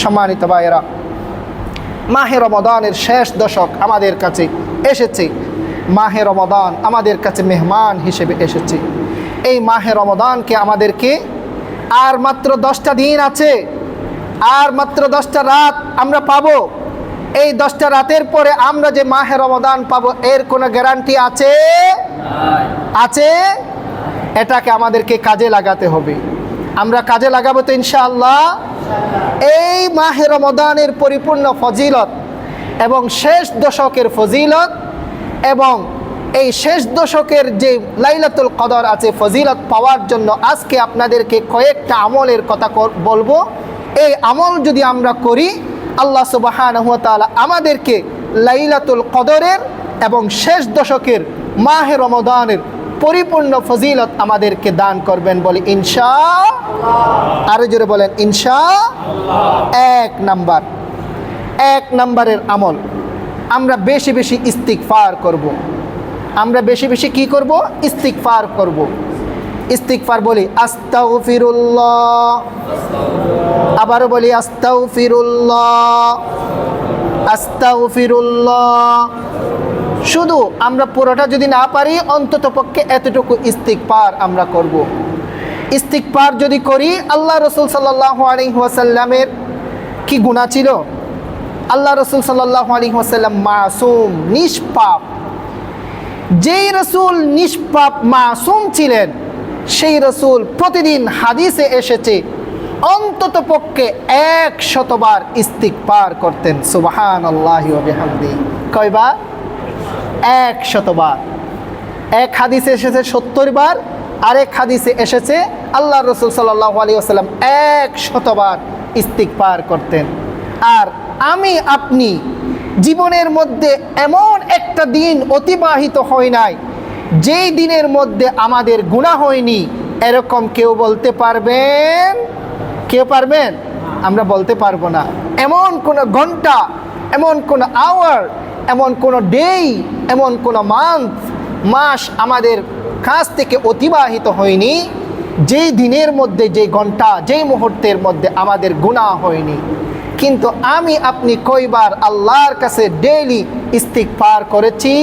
সম্মানিত ভাইয়েরা, মাহে রমাদানের শেষ দশক আমাদের কাছে এসেছে। মাহে রমাদান আমাদের কাছে মেহমান হিসেবে এসেছে। এই মাহে রমাদানকে আমাদেরকে আর মাত্র 10টা দিন আছে, আর মাত্র 10টা রাত আমরা পাবো। এই 10টা রাতের পরে আমরা যে মাহে রমাদান পাবো এর কোনো গ্যারান্টি আছে? আছে। এটাকে আমাদেরকে কাজে লাগাতে হবে। আমরা কাজে লাগাবো তো ইনশাআল্লাহ। এই মাহে রমাদানের পরিপূর্ণ ফজিলত এবং শেষ দশকের ফজিলত এবং এই শেষ দশকের যে লাইলাতুল কদর আছে ফজিলত পাওয়ার জন্য আজকে আপনাদেরকে কয়েকটা আমলের কথা বলবো। এই আমল যদি আমরা করি, আল্লাহ সুবহানাহু ওয়া তাআলা আমাদেরকে লাইলাতুল কদরের এবং শেষ দশকের মাহে রমাদানের পরিপূর্ণ ফজিলত আমাদেরকে দান করবেন বলে ইনশাআল্লাহ। আরো জোরে বলেন ইনশাআল্লাহ। এক নাম্বারের আমল, আমরা বেশি বেশি ইস্তিগফার করব। আমরা বেশি বেশি কি করব? ইস্তিগফার করব। ইস্তিগফার বলি আস্তাগফিরুল্লাহ, আবারও বলি আস্তাগফিরুল্লাহ, আস্তাগফিরুল্লাহ। শুধু আমরা পুরোটা যদি না পারি অন্তত পক্ষে এতটুকু ইস্তিগফার আমরা করব। ইস্তিগফার যদি করি, আল্লাহ রাসূল সাল্লাল্লাহু আলাইহি ওয়াসাল্লামের কি গুনাহ ছিল? আল্লাহ রাসূল সাল্লাল্লাহু আলাইহি ওয়াসাল্লাম মাসুম, নিষ্পাপ। যেই রাসূল নিষ্পাপ মাসুম ছিলেন, সেই রাসূল প্রতিদিন হাদিসে এসেছে অন্তত পক্ষে 100 বার ইস্তিগফার করতেন। সুবহানাল্লাহি ওয়া বিহামদিহি। কয়বার? 100 বার। এক হাদিসে এসেছে 70 বার, আরেক হাদিসে এসেছে আল্লাহ রাসূল সাল্লাল্লাহু আলাইহি ওয়াসাল্লাম 100 বার ইস্তিগফার করতেন। আর আমি আপনি জীবনের মধ্যে এমন একটা দিন অতিবাহিত হয় নাই যেই দিনের মধ্যে আমাদের গুনাহ হয়নি, এরকম কেউ বলতে পারবেন? কেউ পারবেন? আমরা বলতে পারবো না। এমন কোনো ঘন্টা, এমন কোনো আওয়ার, এমন কোনো ডে, এমন কোনো মাস আমাদের কাছ থেকে অতিবাহিত হয়নি যেই দিনের মধ্যে, যেই ঘন্টা, যেই মুহূর্তের মধ্যে আমাদের গুনাহ হয়নি। কিন্তু আমি আপনি কয়বার আল্লাহর কাছে ডেইলি ইস্তিগফার করেছি?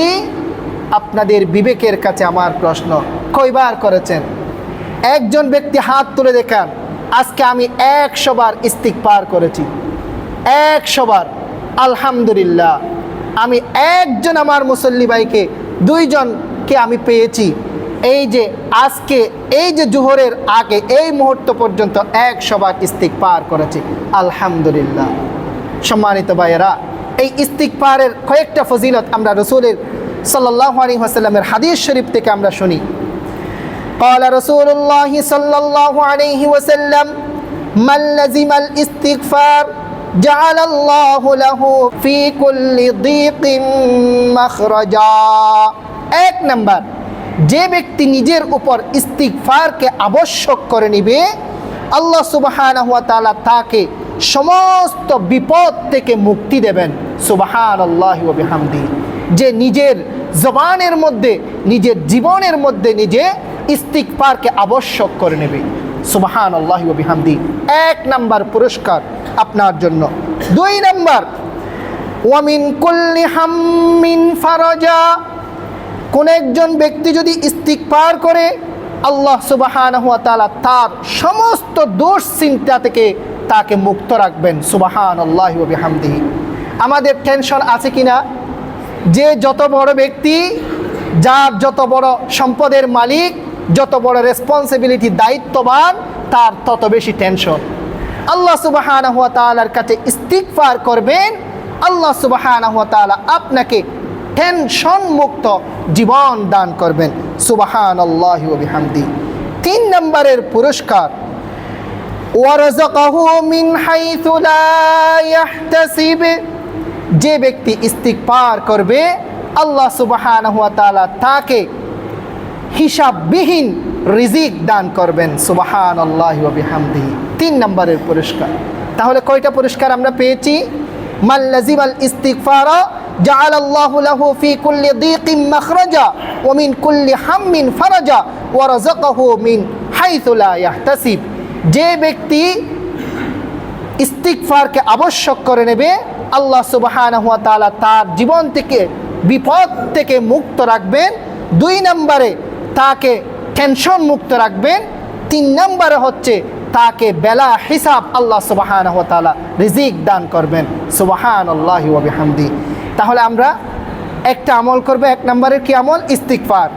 আপনাদের বিবেকের কাছে আমার প্রশ্ন, কয়বার করেছেন? একজন ব্যক্তি হাত তুলে দেখান, আজকে আমি 100 বার ইস্তিগফার করেছি। 100 বার। আলহামদুলিল্লাহ। আমি একজন আমার মুসল্লি ভাইকে, 2 জনকে আমি পেয়েছি। এই যে আজকে এই যে জোহরের আগে এই মুহূর্ত পর্যন্ত 100 বার ইস্তিগফার করেছি। আলহামদুলিল্লাহ। সম্মানিত ভাইয়েরা, এই ইস্তিগফারের কয়েকটা ফজিলত আমরা রাসূলের সাল্লাল্লাহু আলাইহি ওয়াসাল্লামের হাদিস শরীফ থেকে আমরা শুনি। قال رسول الله صلى الله عليه وسلم من لزم الاستغفار جعل الله له في كل ضيق مخرجا। এক নাম্বার, যে ব্যক্তি নিজের উপর ইস্তিগফারকে আবশ্যক করে নিবে, আল্লাহ সুবহানাহু ওয়া তাআলা তাকে সমস্ত বিপদ থেকে মুক্তি দেবেন। সুবহানাল্লাহি ওয়া বিহামদিহি। যে নিজের জবানের মধ্যে, নিজের জীবনের মধ্যে নিজে ইস্তিগফারকে আবশ্যক করে নেবে। সুবহানাল্লাহি ওয়া বিহামদিহি। 1 নাম্বার পুরস্কার আপনার জন্য। 2 নাম্বার, ওয়া মিন কুল্লি হাম্মিন ফারাজা। কোন একজন ব্যক্তি যদি ইস্তিগফার করে, আল্লাহ সুবহানাহু ওয়া তাআলা তার সমস্ত দোষ চিন্তা থেকে তাকে মুক্ত রাখবেন। সুবহানাল্লাহি ওয়া বিহামদিহি। আমাদের টেনশন আছে কিনা? যে যত বড় ব্যক্তি, যার যত বড় সম্পদের মালিক, যত বড় রেসপন্সিবিলিটি, দায়িত্ববান, তার তত বেশি টেনশন। আল্লাহ সুবহানাহু ওয়া তাআলার কাছে ইস্তিগফার করবেন, আল্লাহ সুবহানাহু ওয়া তাআলা আপনাকে টেনশন মুক্ত জীবন দান করবেন। সুবহানাল্লাহি ওয়া বিহামদিহি। 3 নম্বরের পুরস্কার, ওয়ারযাকাহু মিন হাইসু লা ইয়াহতাসিব। যে ব্যক্তি ইস্তিগফার করবে, আল্লাহ সুবহানাহু ওয়া তাআলা তাকে হিসাববিহীন রিজিক দান করবেন। সুবহানাল্লাহি ওয়া বিহামদিহি। 3 নম্বরের পুরস্কার। তাহলে কয়টা পুরস্কার আমরা পেয়েছি? মান লাজিমাল ইস্তিগফারা জাআলাল্লাহু লাহু ফি কুল্লি দীকিন মাখরাজা ওয়া মিন কুল্লি হাম্মিন ফারাজা ওয়া রাযাকাহু মিন হাইসু লা ইয়াহতাসিব। যে ব্যক্তি ইস্তিগফারকে আবশ্যক করে নেবে, আল্লাহ সুবহানাহু ওয়া তাআলা তার জীবন থেকে বিপদ থেকে মুক্ত রাখবেন। 2 নম্বরে তাকে টেনশন মুক্ত রাখবেন। 3 নম্বরে হচ্ছে তাকে বেলা হিসাব আল্লাহ সুবহানাহু ওয়া তাআলা রিজিক দান করবেন। সুবহানাল্লাহি ওয়া বিহামদি। তাহলে আমরা একটা আমল করব। 1 নম্বরের কি আমল? ইস্তিগফার।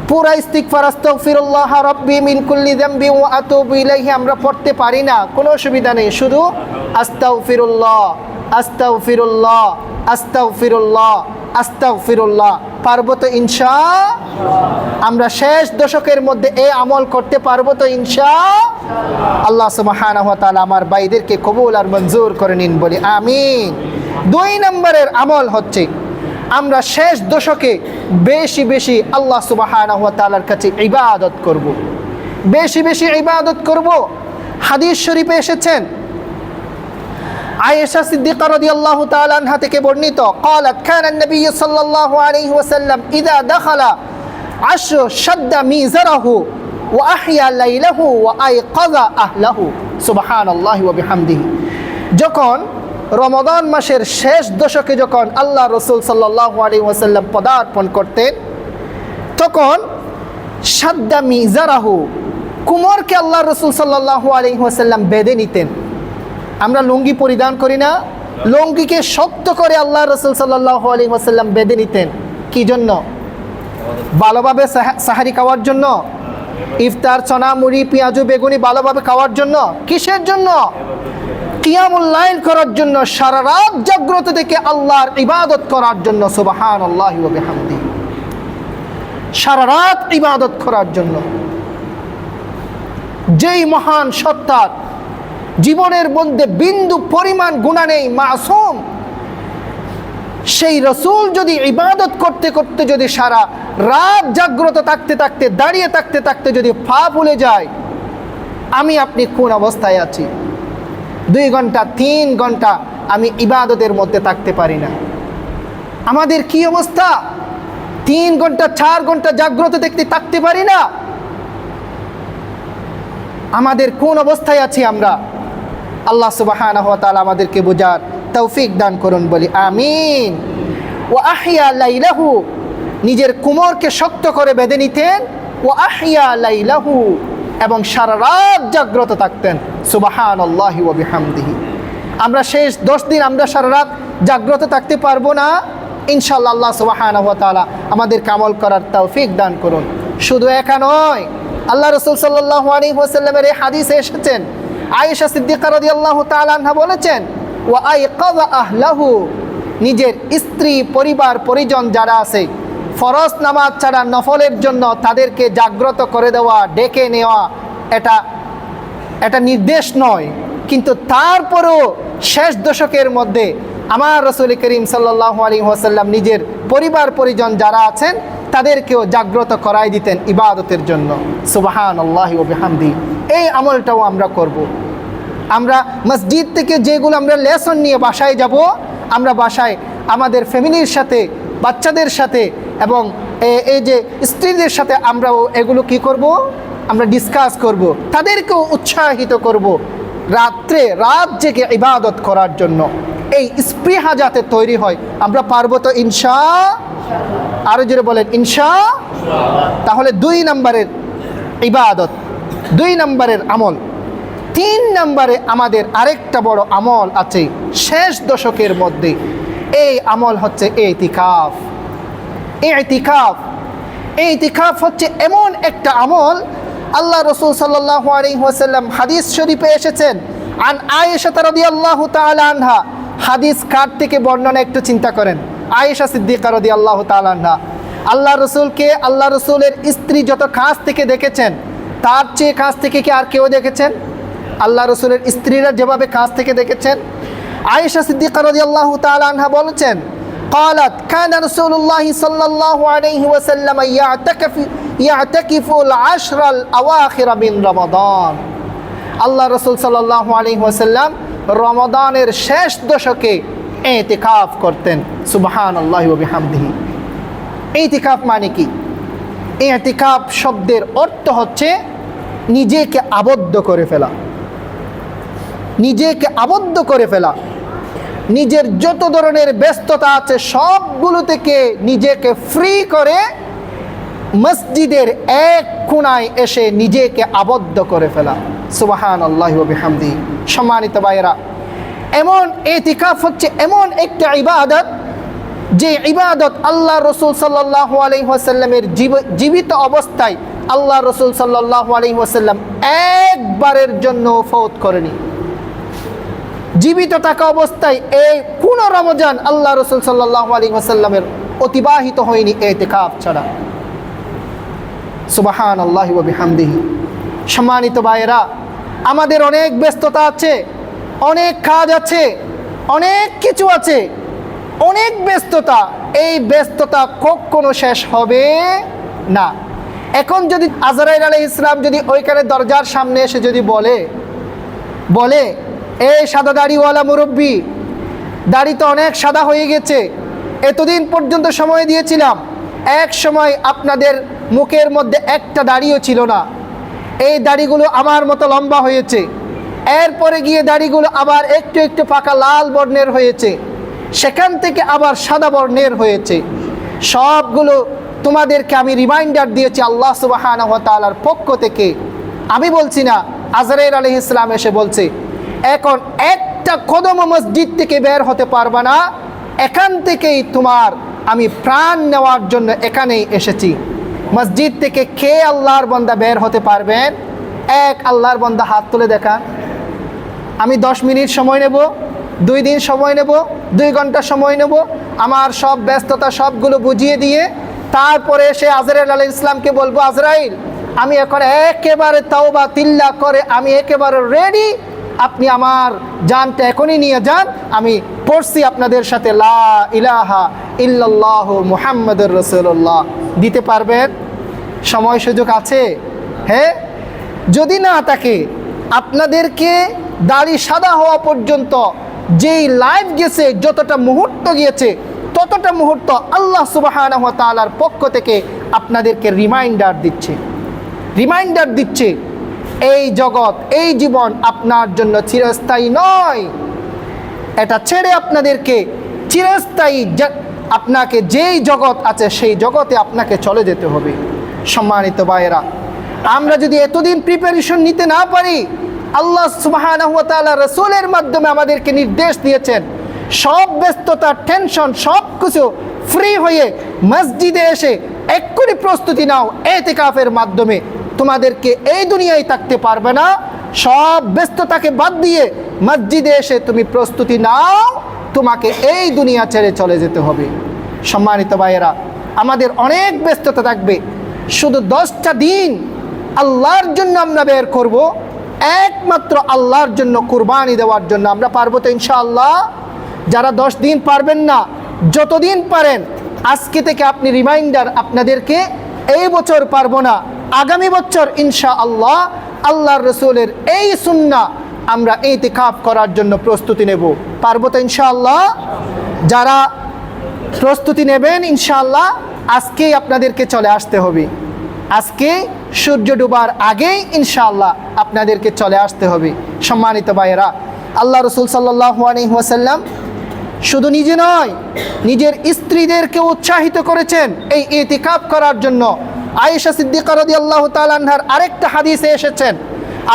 পুরা ইস্তিগফার আস্তাগফিরুল্লাহ রাব্বি মিন কুল্লি যামবি ওয়া আতুবু ইলাইহি আমরা পড়তে পারি না, কোনো অসুবিধা নেই, শুধু আস্তাগফিরুল্লাহ আস্তাগফিরুল্লাহ আস্তাগফিরুল্লাহ আস্তাগফিরুল্লাহ পারবো তো ইনশাআল্লাহ? আমরা শেষ দশকের মধ্যে এই আমল করতে পারবো তো ইনশাআল্লাহ? আল্লাহ সুবহানাহু ওয়া তাআলা আমার ভাইদেরকে কবুল আর মঞ্জুর করে নিন, বলি আমিন। 2 নম্বরের আমল হচ্ছে আমরা শেষ দশকে বেশি বেশি আল্লাহ সুবহানাহু ওয়া তাআলার কাছে ইবাদত করব, বেশি বেশি ইবাদত করব। হাদিস শরীফে এসেছেন, আয়েশা সিদ্দিকা রাদিয়াল্লাহু তাআলা আনহা থেকে বর্ণিত, قالت كان النبي صلى الله عليه وسلم اذا دخل عشر شد ميزره واحيا ليله وايقظ اهله سبحان الله وبحمده। যখন রমাদান মাসের শেষ দশকে যখন আল্লাহ রাসূল সাল্লাল্লাহু আলাইহি ওয়াসাল্লাম পদার্পণ করতেন, তখন শাদ্দা মিজারাহু, কুমরকে আল্লাহ রাসূল সাল্লাল্লাহু আলাইহি ওয়াসাল্লাম বেঁধে নিতেন। আমরা লুঙ্গি পরিধান করি না, লুঙ্গিকে শক্ত করে আল্লাহ রাসূল সাল্লাল্লাহু আলাইহি ওয়াসাল্লাম বেঁধে নিতেন। কি জন্য? ভালোভাবে সাহারি খাওয়ার জন্য, ইফতার চনা মুড়ি পেঁয়াজু বেগুনি ভালোভাবে খাওয়ার জন্য। কিসের জন্য? কিয়ামুল লাইল করার জন্য, সারা রাত জাগ্রত থেকে আল্লাহর ইবাদত করার জন্য। সুবহানাল্লাহি ওয়া বিহামদিহি। সারা রাত ইবাদত করার জন্য। যেই মহান সত্তার জীবনের মধ্যে বিন্দু পরিমাণ গুনাহ নেই, মাসুম, সেই রাসূল যদি ইবাদত করতে করতে যদি সারা রাত জাগ্রত থাকতে থাকতে দাঁড়িয়ে থাকতে থাকতে যদি পা ভুলে যায়, আমি আপনি কোন অবস্থায় আছি? 2 ঘন্টা 3 ঘন্টা আমি ইবাদতের মধ্যে থাকতে পারি না। আমাদের কি অবস্থা? 3 ঘন্টা 4 ঘন্টা জাগ্রত দেখতে থাকতে পারি না। আমাদের কোন অবস্থায় আছি আমরা? আল্লাহ সুবহানাহু ওয়া তাআলা আমাদেরকে বোঝার তৌফিক দান করুন, বলি আমিন। ওয়া আহইয়া লাইলাহু, নিজের কোমরকে শক্ত করে বেঁধে নিতেন। ওয়া আহইয়া লাইলাহু, এবং সারা রাত জাগ্রত থাকতেন। সুবহানাল্লাহি ওয়া বিহামদিহি। আমরা শেষ 10 দিন আমরা সারা রাত জাগ্রত থাকতে পারবো না? ইনশাআল্লাহ আল্লাহ সুবহানাহু ওয়া তাআলা আমাদেরকে আমল করার তৌফিক দান করুন। শুধু একা নয়, আল্লাহ রাসূল সাল্লাল্লাহু আলাইহি ওয়াসাল্লামের এই হাদিসে এসেছেন, আয়েশা সিদ্দিকা রাদিয়াল্লাহু তাআলা আনহা বলেছেন, ওয়া আইকাযা আহলাহু, নিজের স্ত্রী পরিবার পরিজন যারা আছে, ফরজ নামাজ ছাড়া নফলের জন্য তাদেরকে জাগ্রত করে দেওয়া, ডেকে নেওয়া, এটা নির্দেশ নয়, কিন্তু তারপরও শেষ দশকের মধ্যে আমার রাসূল করিম সাল্লাল্লাহু আলাইহি ওয়াসাল্লাম নিজের পরিবার পরিজন যারা আছেন তাদেরকেও জাগ্রত করাই দিতেন ইবাদতের জন্য। সুবহানাল্লাহি ওয়া বিহামদিহি। এই আমলটাও আমরা করব। আমরা মসজিদ থেকে যেগুলো আমরা লেসন নিয়ে বাসায় যাব, আমরা বাসায় আমাদের ফ্যামিলির সাথে, বাচ্চাদের সাথে এবং এই যে স্ত্রীদের সাথে আমরাও এগুলো কি করব? আমরা ডিসকাস করব, তাদেরকেও উৎসাহিত করব রাত জেগে ইবাদত করার জন্য। এই স্পৃহা যাতে তৈরি হয়, আমরা পারবো তো ইনশাআল্লাহ? আরো জোরে বলেন ইনশাআল্লাহ। তাহলে 2 নম্বরের ইবাদত, 2 নম্বরের আমল। 3 নম্বরে আমাদের আরেকটা বড় আমল আছে শেষ দশকের মধ্যে। এই আমল হচ্ছে ইতিকাফ। ইতিকাফ হচ্ছে এমন একটা আমল, আল্লাহ রাসূল সাল্লাল্লাহু আলাইহি ওয়াসাল্লাম হাদিস শরীফে এসেছেন, আন আয়েশা রাদিয়াল্লাহু তাআলা আনহা। হাদিস কার থেকে বর্ণনা একটু চিন্তা করেন। আয়েশা সিদ্দিকা রাদিয়াল্লাহু তাআলা আনহা আল্লাহ রাসূলকে, আল্লাহ রাসূলের স্ত্রী যত কাছ থেকে দেখেছেন, তার চেয়ে কাছ থেকে কি আর কেউ দেখেছেন? আল্লাহ রাসূলের স্ত্রীরা যেভাবে কাছ থেকে দেখেছেন। আয়েশা সিদ্দিকা রাদিয়াল্লাহু তাআলা আনহা বলেছেন, قالت كان رسول الله صلى الله عليه وسلم يعتكف العشر الأواخر من رمضان। আল্লাহ রাসূল সাল্লাল্লাহু আলাইহি ওয়াসাল্লাম রমাদানের শেষ দশকে ইতিকাফ করতেন। সুবহানাল্লাহি ওয়া বিহামদিহি। ইতিকাফ মানে কি? ইতিকাফ শব্দের অর্থ হচ্ছে নিজেকে আবদ্ধ করে ফেলা। নিজেকে আবদ্ধ করে ফেলা, নিজের যত ধরনের ব্যস্ততা আছে সবগুলো থেকে নিজেকে ফ্রি করে মসজিদের এক কোণায় এসে নিজেকে আবদ্ধ করে ফেলা। সুবহানাল্লাহি ওয়া বিহামদিহি। সম্মানিত ভাইয়েরা, এমন ইতিকাফ হচ্ছে এমন একটা ইবাদত, যে ইবাদত আল্লাহ রসুল সাল্লাল্লাহু আলাইহি ওয়াসাল্লামের জীবিত অবস্থায় আল্লাহ রসুল সাল্লাল্লাহু আলাইহি ওয়াসাল্লাম একবারের জন্য ফৌত করেনি। জীবিত থাকা অবস্থায় এই পুরো রমজান আল্লাহ রসুল সাল্লাল্লাহু আলাইহি ওয়াসাল্লামের অতিবাহিত হয়নি ইতিকাফ ছাড়া। সুবহানাল্লাহি ওয়া বিহামদিহি। সম্মানিত ভাইয়েরা, আমাদের অনেক ব্যস্ততা আছে, অনেক কাজ আছে, অনেক কিছু আছে, অনেক ব্যস্ততা। এই ব্যস্ততা কখনো শেষ হবে না। এখন যদি আজরাইল আলাইহিস সালাম যদি ওইখানে দরজার সামনে এসে যদি বলে এই সাদা দাড়িওয়ালা মুরব্বী, দাড়ি তো অনেক সাদা হয়ে গেছে, এতদিন পর্যন্ত সময় দিয়েছিলাম, এক সময় আপনাদের মুখের মধ্যে একটা দাড়িও ছিল না, এই দাড়িগুলো আমার মতো লম্বা হয়েছে, এরপরে গিয়ে দাড়িগুলো আবার একটু একটু পাকা লাল বর্ণের হয়েছে, সেখান থেকে আবার সাদা বর্ণের হয়েছে, সবগুলো তোমাদেরকে আমি রিমাইন্ডার দিয়েছি আল্লাহ সুবহানাহু ওয়া তাআলার পক্ষ থেকে। আমি বলছি না, আজরাইল আলাইহিস সালাম এসে বলছে এখন একটা কদম মসজিদ থেকে বের হতে পারবে না, এখান থেকেই তোমার আমি প্রাণ নেওয়ার জন্য এখানেই এসেছি। মসজিদ থেকে কে আল্লাহর বান্দা বের হতে পারবেন? এক আল্লাহর বান্দা হাত তুলে দেখান। আমি 10 মিনিট সময় নেব, 2 দিন সময় নেব, 2 ঘন্টা সময় নেব, আমার সব ব্যস্ততা সবগুলো বুঝিয়ে দিয়ে তারপরে সে আজরাইল আলাইহিস সালামকে বলবো, আজরাইল আমি এখন একেবারে তাওবা তিল্লা করে আমি একেবারে রেডি, আপনি আমার জানটা এখনই নিয়ে যান, আমি পড়ছি আপনাদের সাথে লা ইলাহা ইল্লাল্লাহু মুহাম্মাদুর রাসূলুল্লাহ। দিতে পারবেন? সময় সুযোগ আছে? হ্যাঁ, যদি না থাকে আপনাদেরকে দাড়ি সাদা হওয়া পর্যন্ত যেই লাইফ গেছে, যতটা মুহূর্ত গিয়েছে ততটা মুহূর্ত আল্লাহ সুবহানাহু ওয়া তাআলার পক্ষ থেকে আপনাদেরকে রিমাইন্ডার দিচ্ছে এই জগৎ, এই জীবন আপনার জন্য চিরস্থায়ী নয়, এটা ছেড়ে আপনাদেরকে চিরস্থায়ী আপনাকে যেই জগৎ আছে সেই জগতে আপনাকে চলে যেতে হবে। সম্মানিত ভাইয়েরা, আমরা যদি এতদিন প্রিপারেশন নিতে না পারি, আল্লাহ সুবহানাহু ওয়া তাআলা রাসূলের মাধ্যমে আমাদেরকে নির্দেশ দিয়েছেন সব ব্যস্ততা টেনশন সব কিছু ফ্রি হয়ে মসজিদে এসে এক্ষুনি প্রস্তুতি নাও, ইতিকাফের মাধ্যমে তোমাদেরকে এই দুনিয়ায় থাকতে পারবে না, সব ব্যস্ততাকে বাদ দিয়ে মসজিদে এসে তুমি প্রস্তুতি নাও, তোমাকে এই দুনিয়া ছেড়ে চলে যেতে হবে। সম্মানিত ভাইয়েরা, আমাদের অনেক ব্যস্ততা থাকবে, শুধু 10টা দিন আল্লাহর জন্য আমরা বের করব, একমাত্র আল্লাহর জন্য কুরবানি দেওয়ার জন্য। আমরা পারবো তো ইনশাআল্লাহ? যারা 10 দিন পারবেন না, যতদিন পারেন আজকে থেকে আপনি রিমাইন্ডার, আপনাদেরকে এই বছর পারবো না, আগামী বছর ইনশাআল্লাহ আল্লাহর রাসূলের এই সুন্নাহ আমরা ইতিকাফ করার জন্য প্রস্তুতি নেব। পারবো তো ইনশাআল্লাহ? যারা প্রস্তুতি নেবেন ইনশাআল্লাহ আজকেই আপনাদেরকে চলে আসতে হবে, আজকে সূর্য ডুবার আগেই ইনশাআল্লাহ আপনাদেরকে চলে আসতে হবে। সম্মানিত ভাইয়েরা, আল্লাহ রাসূল সাল্লাল্লাহু আলাইহি ওয়াসাল্লাম শুধু নিজে নয়, নিজের স্ত্রীদেরকে উৎসাহিত করেছেন এই ইতিকাফ করার জন্য। আয়েশা সিদ্দিকা রাদিয়াল্লাহু তাআলা আনহার আরেকটা হাদিসে এসেছেন,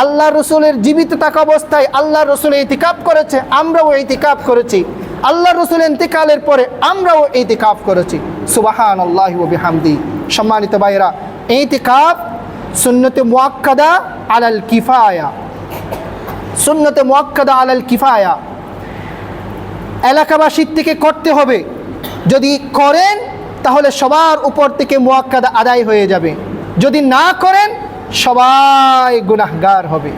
আল্লাহ রাসূলের জীবিত থাকা অবস্থায় আল্লাহ রাসূল ইতিকাফ করেছে, আমরাও ইতিকাফ করেছি, আল্লাহ রাসূল ইন্তেকালের পরে আমরাও ইতিকাফ করেছি। সুবহানাল্লাহি ওয়া বিহামদিহি। সম্মানিত ভাইয়েরা, ইতিকাফ সুন্নতে মুআক্কাদা আলাল কিফায়া, সুন্নতে মুআক্কাদা আলাল কিফায়া, এলাকাবাসীর থেকে করতে হবে। যদি করেন তাহলে সবার উপর থেকে মুআক্কাদা আদায় হয়ে যাবে, যদি না করেন সবাই গুনাহগার হবে।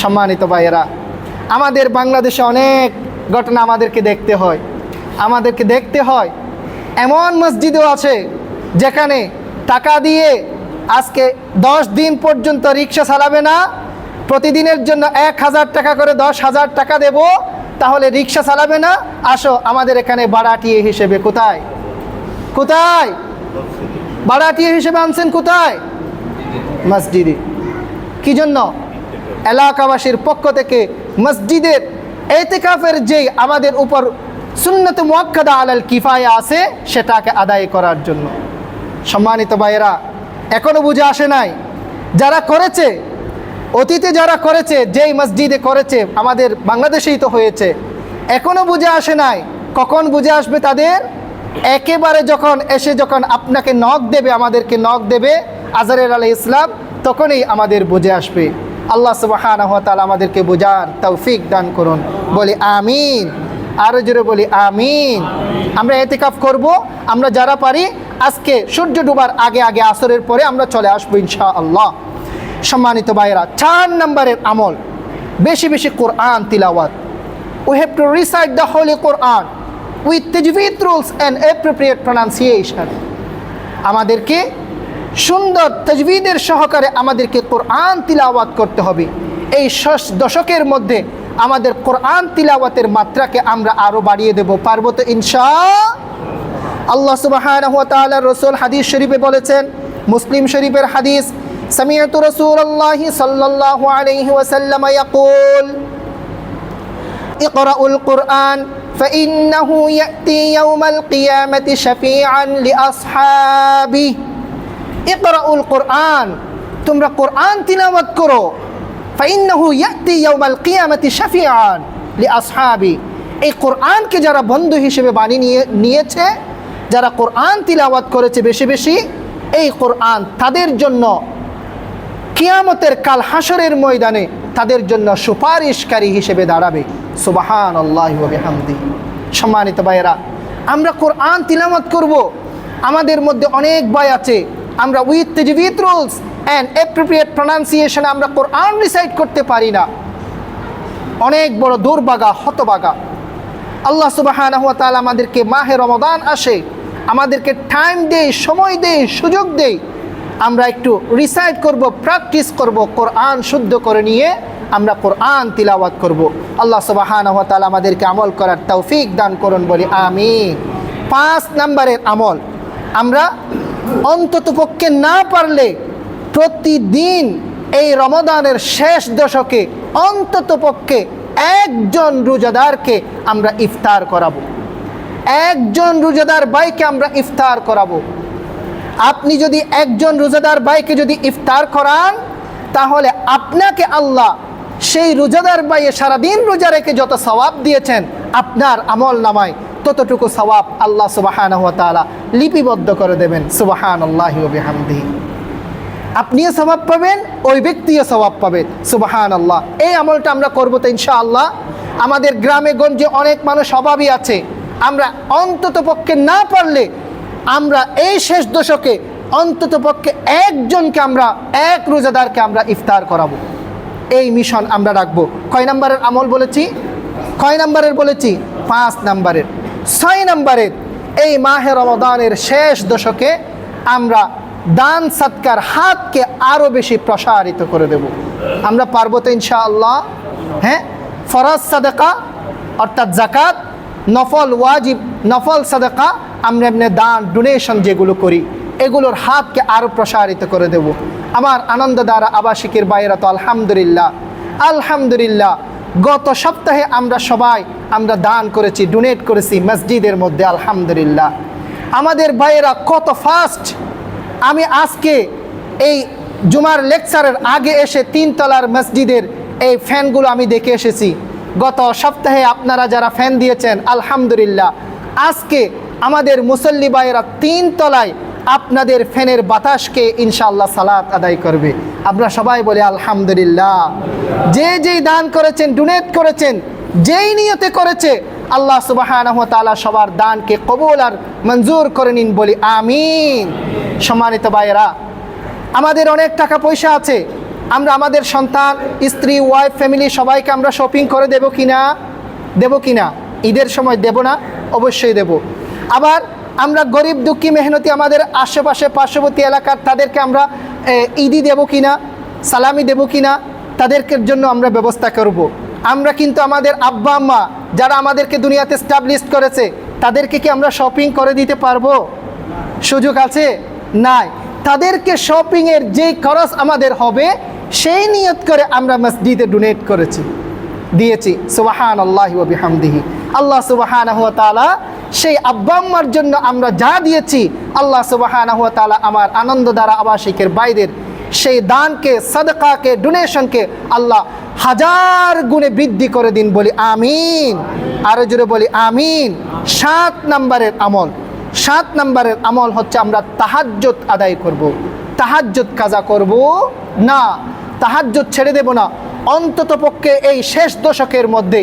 সম্মানিত ভাইয়েরা, আমাদের বাংলাদেশে অনেক ঘটনা আমাদেরকে দেখতে হয়। এমন মসজিদও আছে যেখানে টাকা দিয়ে আজকে 10 দিন পর্যন্ত রিক্সা চালাবে না, প্রতিদিনের জন্য 1000 টাকা করে 10,000 টাকা দেব, তাহলে রিক্সা চালাবে না, আসো আমাদের এখানে ভাড়াটিয়া হিসেবে। কোথায় ভাড়াটিয়া হিসেবে আনছেন? কোথায়? মসজিদে। কি জন্য? এলাকাবাসীর পক্ষ থেকে মসজিদের ইতিকাফের যেই আমাদের উপর সুন্নত মুআক্কাদা আলাল কিফায়া আছে সেটাকে আদায় করার জন্য। সম্মানিত ভাইয়েরা, এখনো বুঝে আসে নাই? যারা করেছে, অতীতে যারা করেছে, যেই মসজিদে করেছে, আমাদের বাংলাদেশেই তো হয়েছে, এখনো বুঝে আসে নাই। কখন বুঝে আসবে তাদের? একেবারে যখন আপনাকে নক দেবে, আমাদেরকে নক দেবে আজহার আলাইহিস সালাম, তখনই আমাদের বুঝে আসবে। আল্লাহ সুবহানাহু ওয়া তাআলা আমাদেরকে বোঝার তৌফিক দান করুন। বলি আমিন, আরো জোরে বলি আমিন। আমরা ইতিকাফ করব, আমরা যারা পারি আজকে সূর্য ডুবার আগে আগে, আসরের পরে আমরা চলে আসবো ইনশাআল্লাহ। সম্মানিত ভাইয়েরা, 4 নম্বরের আমল, বেশি বেশি কোরআন তিলাওয়াত। We have to recite the Holy Quran with tajweed rules and appropriate pronunciation. আমাদেরকে সুন্দর তাজবিদের সহকারে আমাদেরকে কোরআন তিলাওয়াত করতে হবে। এই দশকের মধ্যে আমাদের কোরআন তিলাওয়াতের মাত্রাকে আমরা আরো বাড়িয়ে দেব, পারবো তো ইনশাআল্লাহ। সুবহানাহু ওয়া তাআলা রাসূল হাদিস শরীফে বলেছেন, মুসলিম শরীফের হাদিস, সামিআতু রাসূলুল্লাহি সাল্লাল্লাহু আলাইহি ওয়াসাল্লাম ইয়াকুল ইকরাউল কুরআন ফাইন্নাহু ইয়াতি ইয়াউমাল কিয়ামাতি শাফিআন লিআসহাবিহি। ইকরাউল কুরআন, তোমরা কোরআন তিলাওয়াত করো। ফাইন্নাহু ইয়াতি ইয়াউমাল কিয়ামাতি শাফিআন লিআসহাবিহি। এই কোরআনকে যারা বন্ধু হিসেবে বানিয়ে নিয়েছে, যারা কোরআন তিলাওয়াত করেছে বেশি বেশি, এই কোরআন তাদের জন্য কিয়ামতের কাল হাসরের ময়দানে তাদের জন্য সুপারিশকারী হিসেবে দাঁড়াবে। সুবহানাল্লাহি ওয়া বিহামদিহি। সম্মানিত ভাইয়েরা, আমরা কোরআন তিলাওয়াত করব। আমাদের মধ্যে অনেক ভাই আছে, আমরা উইথ তাজবিদ রুলস অ্যান্ড অ্যাপ্রোপ্রিয়েট প্রনাউন্সিয়েশন আমরা কোরআন রিসাইট করতে পারি না। অনেক বড় দুর্ভাগা, হতভাগা। আল্লাহ সুবহানাহু ওয়া তাআলা আমাদেরকে মাহে রমাদান আসে, আমাদেরকে টাইম দেয়, সময় দেয়, সুযোগ দেয়, আমরা একটু রিসাইট করব, প্র্যাকটিস করব, কোরআন শুদ্ধ করে নিয়ে আমরা কোরআন তিলাওয়াত করব। আল্লাহ সুবহানাহু ওয়া তাআলা আমাদেরকে আমল করার তৌফিক দান করুন, বলি আমিন। 5 নম্বরের আমল, আমরা অন্ততপক্ষে না পারলে প্রতিদিন এই রমাদানের শেষ দশকে অন্ততপক্ষে একজন রোজাদারকে আমরা ইফতার করাবো। একজন রোজাদার ভাইকে আমরা ইফতার করাবো। আপনি যদি একজন রোজাদার ভাইকে যদি ইফতার করান, তাহলে আপনাকে আল্লাহ সেই রোজাদার ভাইয়ে সারাদিন রোজা রেখে যত সওয়াব দিয়েছেন, আপনার আমল নামায় ততটুকু সওয়াব আল্লাহ সুবহানাহু ওয়া তাআলা লিপিবদ্ধ করে দেবেন। সুবহানাল্লাহি ওয়া বিহামদিহি। আপনিও সওয়াব পাবেন, ওই ব্যক্তিও সওয়াব পাবেন। সুবহানাল্লাহ। এই আমলটা আমরা করবো তো ইনশাআল্লাহ। আমাদের গ্রামে গঞ্জে অনেক মানুষ অভাবী আছে, আমরা অন্ততপক্ষে না পারলে আমরা এই শেষ দশকে অন্ততপক্ষে একজনকে আমরা, এক রোজাদারকে আমরা ইফতার করাবো। এই মিশন আমরা রাখবো। কয় নম্বরের আমল বলেছি? 5 নম্বরের। 6 নম্বরের, এই মাহে রমাদানের শেষ দশকে আমরা দান সৎকার হাতকে আরো বেশি প্রসারিত করে দেব। আমরা পারবো তো ইনশাআল্লাহ? হ্যাঁ, ফরজ সাদাকা অর্থাৎ যাকাত, নফল ওয়াজিব, নফল সাদাকা, আমরা এমনি দান ডোনেশন যেগুলো করি, এগুলোর হাতকে আরো প্রসারিত করে দেব। আমার আনন্দ দ্বারা আবাসিকের বাইরা তো আলহামদুলিল্লাহ গত সপ্তাহে আমরা সবাই দান করেছি, ডোনেট করেছি মসজিদের মধ্যে। আলহামদুলিল্লাহ আমাদের ভাইয়েরা কত ফাস্ট। আমি আজকে এই জুমার লেকচারের আগে এসে 3 তলার মসজিদের এই ফ্যানগুলো আমি দেখে এসেছি। গত সপ্তাহে আপনারা যারা ফ্যান দিয়েছেন, আলহামদুলিল্লাহ আজকে আমাদের মুসল্লি ভাইয়েরা 3 তলায় আপনাদের ফ্যানের বাতাসকে ইনশাআল্লাহ সালাত আদায় করবে। আমরা সবাই বলি আলহামদুলিল্লাহ। যেই দান করেছেন, ডোনেট করেছেন, যেই নিয়তে করেছে, আল্লাহ সুবহানাহু ওয়া তাআলা সবার দানকে কবুল আর মঞ্জুর করে নিন, বলি আমিন। সম্মানিত ভাইয়েরা, আমাদের অনেক টাকা পয়সা আছে, আমরা আমাদের সন্তান, স্ত্রী, ওয়াইফ, ফ্যামিলি সবাইকে আমরা শপিং করে দেব কিনা? ঈদের সময় দেব না? অবশ্যই দেব। আবার আমরা গরিব দুঃখী মেহনতি আমাদের আশেপাশে পার্শ্ববর্তী এলাকার তাদেরকে আমরা ঈদি দেব কিনা, সালামি দেব কিনা, তাদেরকে জন্য আমরা ব্যবস্থা করব। আমরা কিন্তু আমাদের আব্বা আম্মা যারা আমাদেরকে দুনিয়াতে এস্টাবলিশ করেছে, তাদেরকে কি আমরা শপিং করে দিতে পারবো? সুযোগ আছে? নাই। তাদেরকে শপিংয়ের যে খরচ আমাদের হবে, সেই নিয়ত করে আমরা মসজিদে ডোনেট করেছি, দিয়েছি। সুবহানাল্লাহি ওয়া বিহামদিহি। আল্লাহ সুবহানাহু ওয়া তাআলা সেই আব্বা আম্মার জন্য আমরা যা দিয়েছি, আল্লাহ সুবহানাহু ওয়া তাআলা আমার আনন্দধারা আবাসিকের বাইরের সেই দানকে, সাদকাকে, ডোনেশনকে আল্লাহ হাজার গুণে বৃদ্ধি করে দিন, বলি আমিন। আরো জোরে বলি আমিন। 7 নম্বরের আমল হচ্ছে আমরা তাহাজ্জুদ আদায় করব। তাহাজ্জুদ কাজা করব না, তাহাজ্জুদ ছেড়ে দেব না। অন্তত পক্ষে এই শেষ দশকের মধ্যে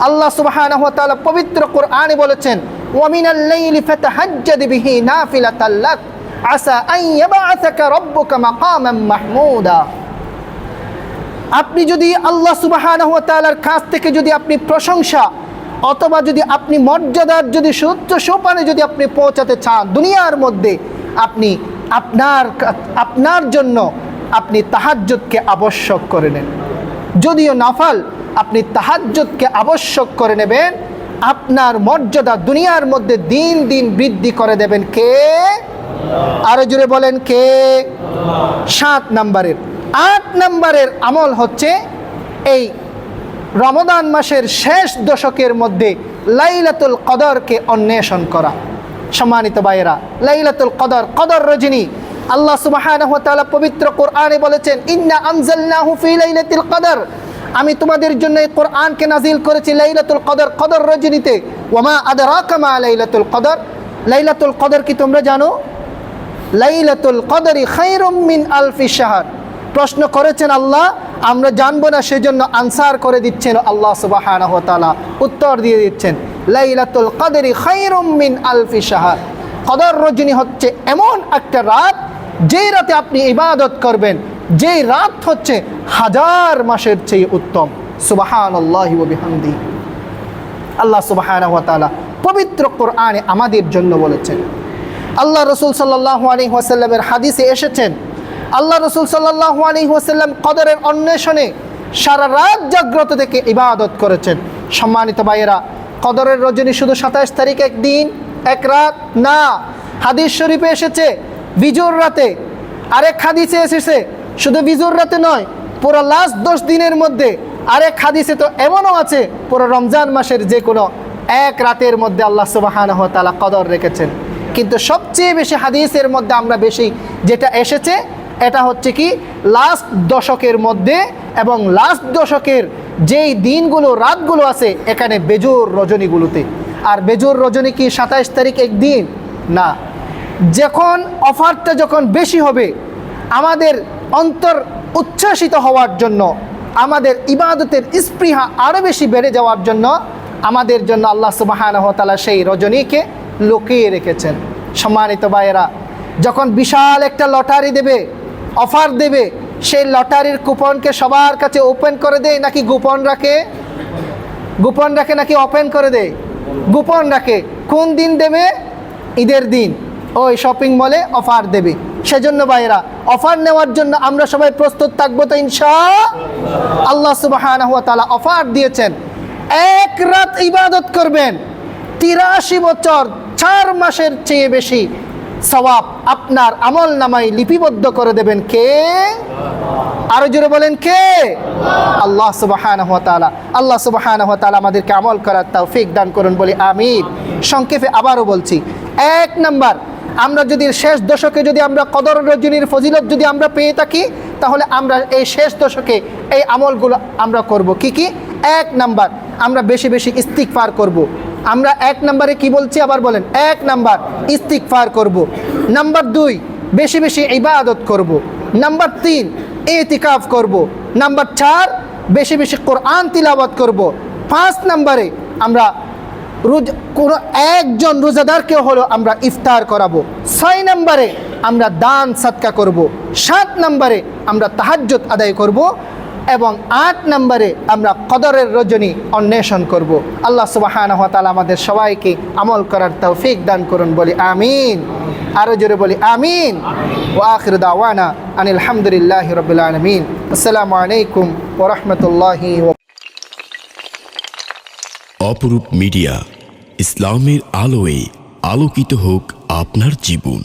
আল্লাহ সুবহানাহু ওয়া তাআলা পবিত্র কোরআনে বলেছেন, ওয়া মিনাল লাইলি ফাতাহাজ্জাদ বিহি নাফিলাতাল লাক আসা আন ইয়াবআসাকা রাব্বুকা মাকামান মাহমুদা। আপনি যদি আল্লাহ সুবহানাহু ওয়া তাআলার কাছ থেকে যদি আপনি প্রশংসা অথবা যদি আপনি মর্যাদার যদি উচ্চ সোপানে যদি আপনি পৌঁছাতে চান দুনিয়ার মধ্যে, আপনি আপনার জন্য আপনি তাহাজ্জুদকে আবশ্যক করে নেন। যদিও নাফল, আপনি তাহাজ্জুদকে আবশ্যক করে নেবেন। আপনার মর্যাদা দুনিয়ার মধ্যে দিন দিন বৃদ্ধি করে দেবেন কে? আরো জোরে বলেন কে? 7 নম্বরের। 8 নম্বরের আমল হচ্ছে এই রমজান মাসের শেষ দশকের মধ্যে লাইলাতুল কদরকে অন্বেষণ করা। সম্মানিত ভাইয়েরা, লাইলাতুল কদর, কদর রজনী, আল্লাহ সুবহানাহু ওয়া তাআলা পবিত্র কোরআনে বলেছেন, ইন্না আনজালনাহু ফি লাইলাতিল কদর, আমি তোমাদের জন্য এই কোরআনকে নাজিল করেছি লাইলাতুল কদর, কদর রজনীতে। ওয়া মা আদরাকা মা লাইলাতুল কদর, লাইলাতুল কদর কি তোমরা জানো? লাইলাতুল কদরি খায়রুম মিন আলফি শাহর। প্রশ্ন করেছেন আল্লাহ, আমরা জানবো না, সেজন্য আনসার করে দিচ্ছেন আল্লাহ সুবহানাহু ওয়া তাআলা, উত্তর দিয়ে দিচ্ছেন লাইলাতুল কদরি খায়রুম মিন আলফি শাহর। কদর রজনী হচ্ছে এমন একটা রাত, যেই রাতে আপনি ইবাদত করবেন, যেই রাত হচ্ছে হাজার মাসের চেয়ে উত্তম। সুবহানাল্লাহি ওয়া বিহামদিহি। আল্লাহ সুবহানাহু ওয়া তাআলা পবিত্র কোরআনে আমাদের জন্য বলেছেন। আল্লাহ রাসূল সাল্লাল্লাহু আলাইহি ওয়াসাল্লামের হাদিসে এসেছেন, আল্লাহ রাসূল সাল্লাল্লাহু আলাইহি ওয়াসাল্লাম কদরের অন্বেষণে সারা রাত জাগ্রত থেকে ইবাদত করেছেন। সম্মানিত ভাইয়েরা, কদরের রজনী শুধু 27 তারিখ একদিন এক রাত না, হাদিস শরীফে এসেছে বিজুর রাতে। আরেক হাদিসে এসেছে শুধু বিজুর রাতে নয়, পুরো লাস্ট 10 দিনের মধ্যে। আরেক হাদিসে তো এমনও আছে পুরো রমজান মাসের যে কোনো এক রাতের মধ্যে আল্লাহ সুবহানাহু ওয়া তাআলা কদর রেখেছেন। কিন্তু সবচেয়ে বেশি হাদিসের মধ্যে আমরা বেশি যেটা এসেছে, এটা হচ্ছে কি লাস্ট দশকের মধ্যে, এবং লাস্ট দশকের যেই দিনগুলো, রাতগুলো আছে এখানে বেজুর রজনীগুলোতে। আর বেজুর রজনী কি 27 তারিখ একদিন না। যখন অফারটা যখন বেশি হবে, আমাদের অন্তর উচ্ছ্বাসিত হওয়ার জন্য, আমাদের ইবাদতের স্পৃহা আরও বেশি বেড়ে যাওয়ার জন্য, আমাদের জন্য আল্লাহ সুবহানাহু ওয়া তাআলা সেই রজনীকে লুকিয়ে রেখেছেন। সম্মানিত ভাইয়েরা, যখন বিশাল একটা লটারি দেবে, অফার দেবে, সেই লটারির কুপনকে সবার কাছে ওপেন করে দেয় নাকি গোপন রাখে? গোপন রাখে নাকি ওপেন করে দেয়? গোপন রাখে। কোন দিন দেবে? ঈদের দিন ওই শপিং মলে অফার দেবে। সেজন্য ভাইয়েরা, অফার নেওয়ার জন্য আমরা সবাই প্রস্তুত থাকবো তো ইনশাআল্লাহ। আল্লাহ সুবহানাহু ওয়া তাআলা অফার দিয়েছেন, এক রাত ইবাদত করবেন 83 বছর 4 মাসের চেয়ে বেশি সওয়াব আপনার আমল নামায় লিপিবদ্ধ করে দেবেন কে? আরো জোরে বলেন কে? আল্লাহ সুবহানাহু ওয়া তাআলা। আল্লাহ সুবহানাহু ওয়া তাআলা আমাদেরকে আমল করার তৌফিক দান করুন, বলি আমিন। সংক্ষেপে আবারও বলছি, 1 নাম্বার, আমরা যদি শেষ দশকে যদি আমরা কদর রজনীর ফজিলত যদি আমরা পেয়ে থাকি, তাহলে আমরা এই শেষ দশকে এই আমলগুলো আমরা করব। কি কি? 1 নাম্বার, আমরা বেশি বেশি ইস্তিগফার করব। আমরা 1 নম্বরে কি বলছি আবার বলেন? 1 নাম্বার ইস্তিগফার করব। নাম্বার 2, বেশি বেশি ইবাদত করব। নাম্বার 3, ইতিকাফ করব। নাম্বার 4, বেশি বেশি কোরআন তিলাওয়াত করব। 5 নম্বরে আমরা কোনো একজন রোজাদারকে হলো আমরা ইফতার করাবো। 6 নম্বরে আমরা দান সাদকা করব। 7 নম্বরে আমরা তাহাজ্জুদ আদায় করব। এবং 8 নম্বরে আমরা কদরের রজনী অন্বেষণ করব। আল্লাহ সুবহানাহু ওয়া তাআলা আমাদের সবাইকে আমল করার তৌফিক দান করুন, বলি আমিন। আরো জোরে বলি আমিন। ওয়া আখিরু দাওয়ানা আনিল হামদুলিল্লাহি রাব্বিল আলামিন। আসসালামু আলাইকুম ওয়া রাহমাতুল্লাহি ওয়া। অপরূপ মিডিয়া, ইসলামের আলোয় আলোকিত হোক আপনার জীবন।